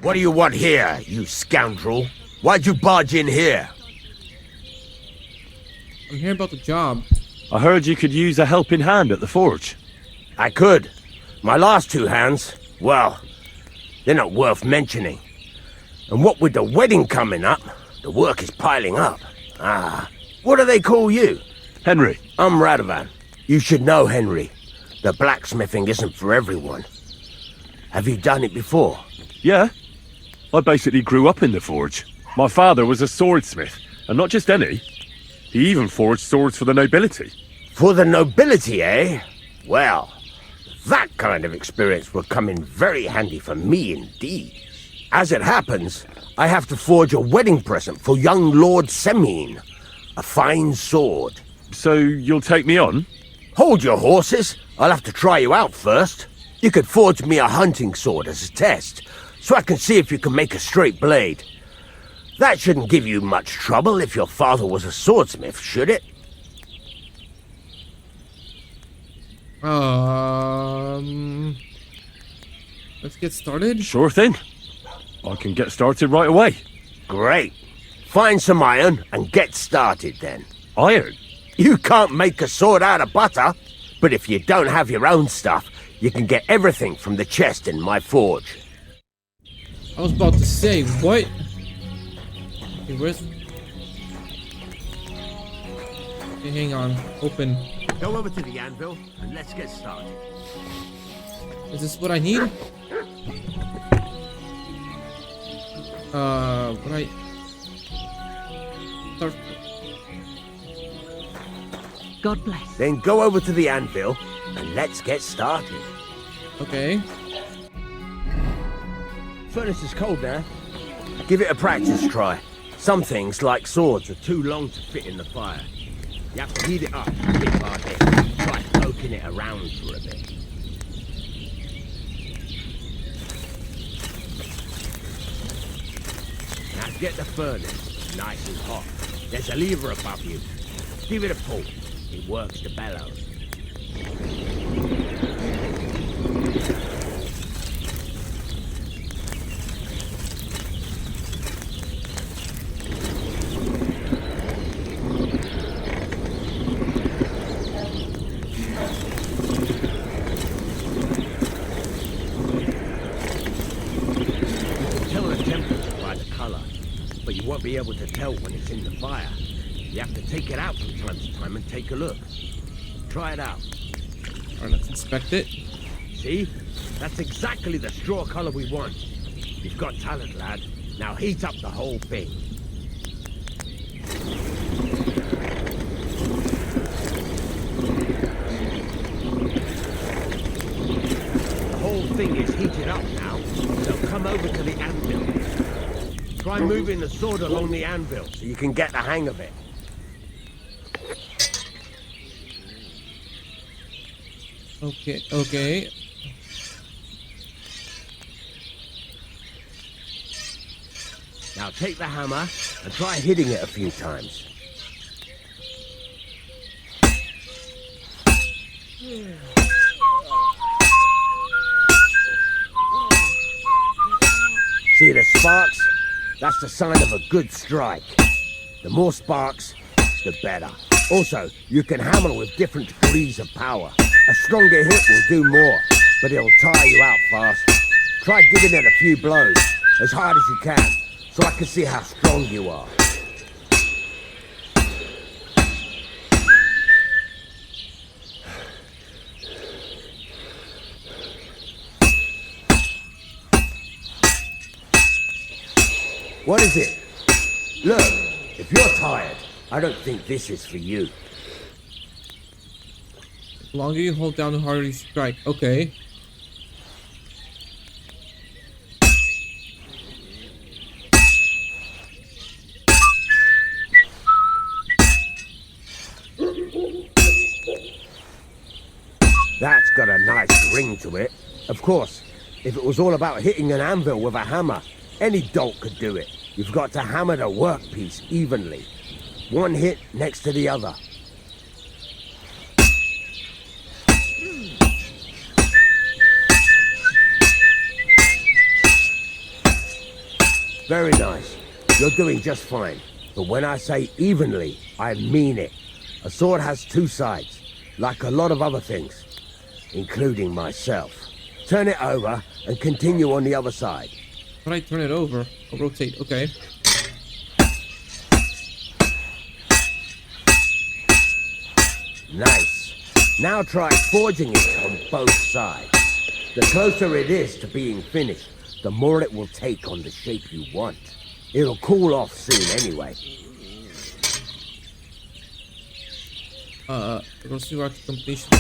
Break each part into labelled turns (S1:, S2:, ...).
S1: What do you want here, you scoundrel? Why'd you barge in here?
S2: I'm hearing about the job.
S3: I heard you could use a helping hand at the forge.
S1: I could. My last two hands, well, they're not worth mentioning. And what with the wedding coming up, the work is piling up. What do they call you?
S3: Henry.
S1: I'm Radovan. You should know, Henry. The blacksmithing isn't for everyone. Have you done it before?
S3: Yeah. I basically grew up in the forge. My father was a swordsmith, and not just any. He even forged swords for the nobility.
S1: For the nobility, eh? Well, that kind of experience will come in very handy for me indeed. As it happens, I have to forge a wedding present for young Lord Semine. A fine sword.
S3: So you'll take me on?
S1: Hold your horses. I'll have to try you out first. You could forge me a hunting sword as a test, so I can see if you can make a straight blade. That shouldn't give you much trouble if your father was a swordsmith, should it?
S2: Let's get started.
S3: Sure thing. I can get started right away.
S1: Great. Find some iron and get started then.
S3: Iron?
S1: You can't make a sword out of butter, but if you don't have your own stuff, you can get everything from the chest in my forge.
S2: I was about to say, what? Okay, where's... Okay, hang on. Open.
S1: Go over to the anvil and let's get started.
S2: Is this what I need? What I... Start...
S4: God bless.
S1: Then go over to the anvil and let's get started.
S2: Okay.
S1: Furnace is cold now. Give it a practice try. Some things, like swords, are too long to fit in the fire. You have to heat it up bit by bit. Try poking it around for a bit. Now get the furnace nice and hot. There's a lever above you. Give it a pull. It works the bellows. But you won't be able to tell when it's in the fire. You have to take it out from time to time and take a look. Try it out.
S2: Alright, let's inspect it.
S1: See? That's exactly the straw color we want. You've got talent, lad. Now heat up the whole thing. The whole thing is heated up now, so come over to the anvil. Try moving the sword along the anvil so you can get the hang of it.
S2: Okay.
S1: Now take the hammer and try hitting it a few times. See the sparks? That's the sign of a good strike. The more sparks, the better. Also, you can hammer with different degrees of power. A stronger hit will do more, but it'll tire you out fast. Try giving it a few blows, as hard as you can, so I can see how strong you are. What is it? Look, if you're tired, I don't think this is for you.
S2: The longer you hold down, the harder you strike. Okay.
S1: That's got a nice ring to it. Of course, if it was all about hitting an anvil with a hammer, any dolt could do it. You've got to hammer the workpiece evenly. One hit next to the other. Very nice. You're doing just fine. But when I say evenly, I mean it. A sword has two sides, like a lot of other things, including myself. Turn it over and continue on the other side.
S2: When I turn it over, I'll rotate. Okay.
S1: Nice. Now try forging it on both sides. The closer it is to being finished, the more it will take on the shape you want. It'll cool off soon anyway.
S2: Proceed to completion.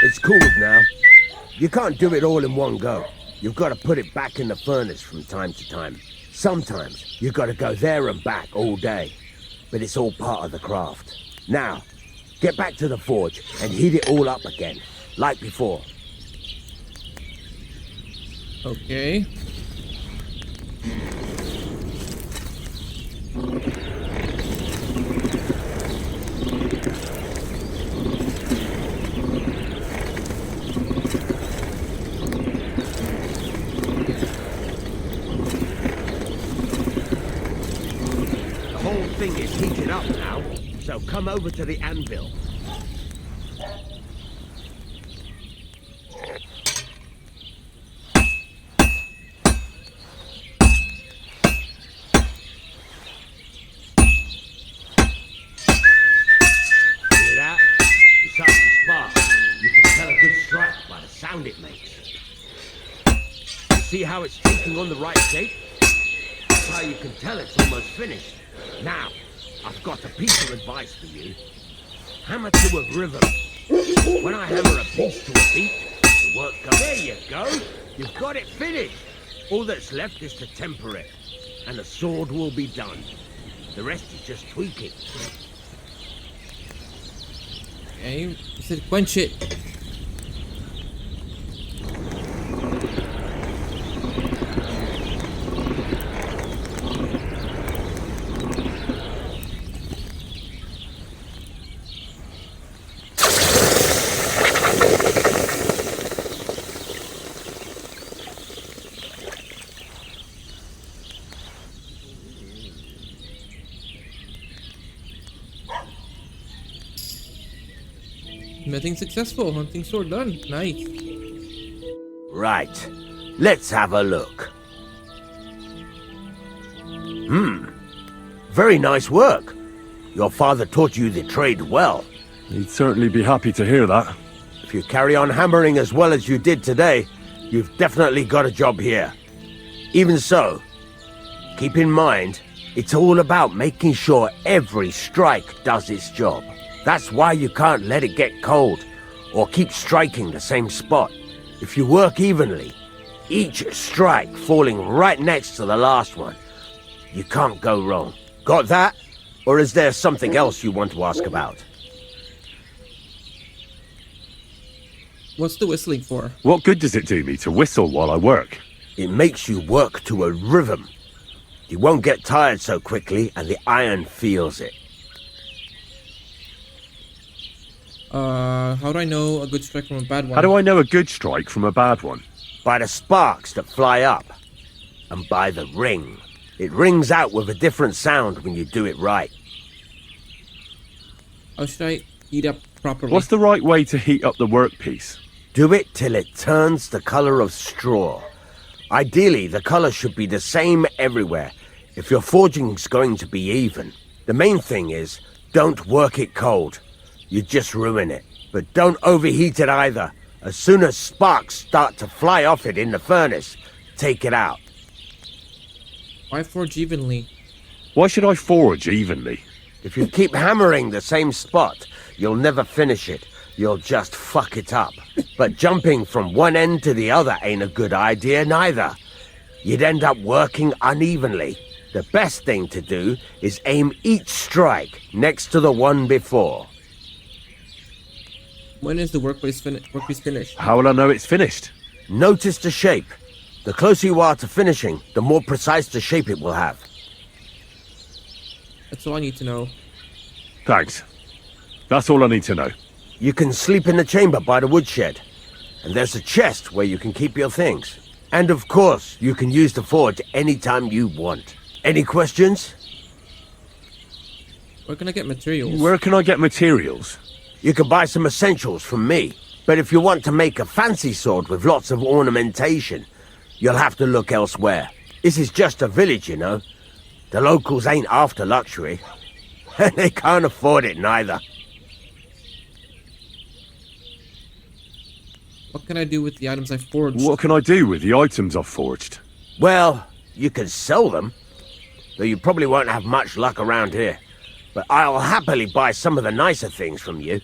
S1: It's cooled now. You can't do it all in one go. You've got to put it back in the furnace from time to time. Sometimes you've got to go there and back all day. But it's all part of the craft. Now, get back to the forge and heat it all up again, like before.
S2: Okay.
S1: The whole thing is heated up now, so come over to the anvil. Hear that? It's starting to spark. You can tell a good strike by the sound it makes. See how it's taking on the right shape? That's how you can tell it's almost finished. Now, I've got a piece of advice for you. Hammer to a rhythm. When I hammer a piece to a beat, the work goes. There you go. You've got it finished. All that's left is to temper it, and the sword will be done. The rest is just tweaking.
S2: Okay. You said quench it. Nothing successful. Hunting sword done. Nice.
S1: Right. Let's have a look. Very nice work. Your father taught you the trade well.
S3: He'd certainly be happy to hear that.
S1: If you carry on hammering as well as you did today, you've definitely got a job here. Even so, keep in mind, it's all about making sure every strike does its job. That's why you can't let it get cold, or keep striking the same spot. If you work evenly, each strike falling right next to the last one, you can't go wrong. Got that? Or is there something else you want to ask about?
S2: What's the whistling for?
S3: What good does it do me to whistle while I work?
S1: It makes you work to a rhythm. You won't get tired so quickly, and the iron feels it.
S2: How do I know a good strike from a bad one?
S3: How do I know a good strike from a bad one?
S1: By the sparks that fly up, and by the ring. It rings out with a different sound when you do it right.
S2: How should I heat up properly?
S3: What's the right way to heat up the workpiece?
S1: Do it till it turns the color of straw. Ideally, the color should be the same everywhere, if your forging's going to be even. The main thing is, don't work it cold. You just ruin it. But don't overheat it either. As soon as sparks start to fly off it in the furnace, take it out.
S2: Why forge evenly?
S3: Why should I forge evenly?
S1: If you keep hammering the same spot, you'll never finish it. You'll just fuck it up. But jumping from one end to the other ain't a good idea neither. You'd end up working unevenly. The best thing to do is aim each strike next to the one before.
S2: When is the workpiece finished?
S3: How will I know it's finished?
S1: Notice the shape. The closer you are to finishing, the more precise the shape it will have.
S2: That's all I need to know.
S3: Thanks. That's all I need to know.
S1: You can sleep in the chamber by the woodshed. And there's a chest where you can keep your things. And of course, you can use the forge anytime you want. Any questions?
S2: Where can I get materials?
S3: Where can I get materials?
S1: You can buy some essentials from me. But if you want to make a fancy sword with lots of ornamentation, you'll have to look elsewhere. This is just a village, you know. The locals ain't after luxury. And they can't afford it neither.
S2: What can I do with the items I forged?
S3: What can I do with the items I've forged?
S1: Well, you can sell them. Though you probably won't have much luck around here. But I'll happily buy some of the nicer things from you.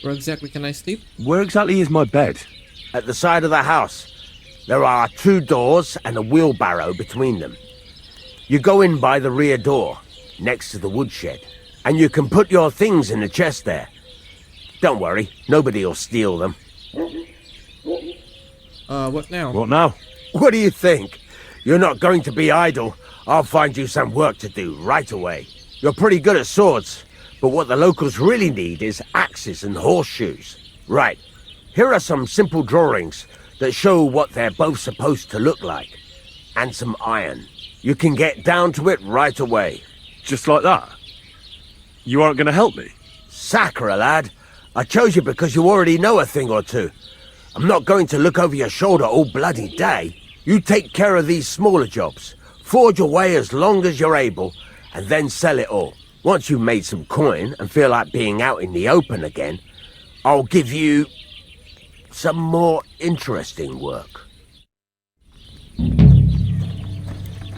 S2: Where exactly can I sleep?
S3: Where exactly is my bed?
S1: At the side of the house, there are 2 doors and a wheelbarrow between them. You go in by the rear door, next to the woodshed, and you can put your things in the chest there. Don't worry, nobody'll steal them.
S2: What now?
S3: What now?
S1: What do you think? You're not going to be idle. I'll find you some work to do right away. You're pretty good at swords, but what the locals really need is axes and horseshoes. Right, here are some simple drawings that show what they're both supposed to look like. And some iron. You can get down to it right away.
S3: Just like that? You aren't going to help me?
S1: Sacre, lad. I chose you because you already know a thing or two. I'm not going to look over your shoulder all bloody day. You take care of these smaller jobs. Forge away as long as you're able, and then sell it all. Once you've made some coin and feel like being out in the open again, I'll give you some more interesting work.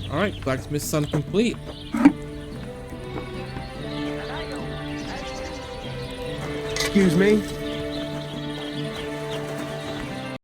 S2: Alright, Blacksmith's son complete.
S1: Excuse me?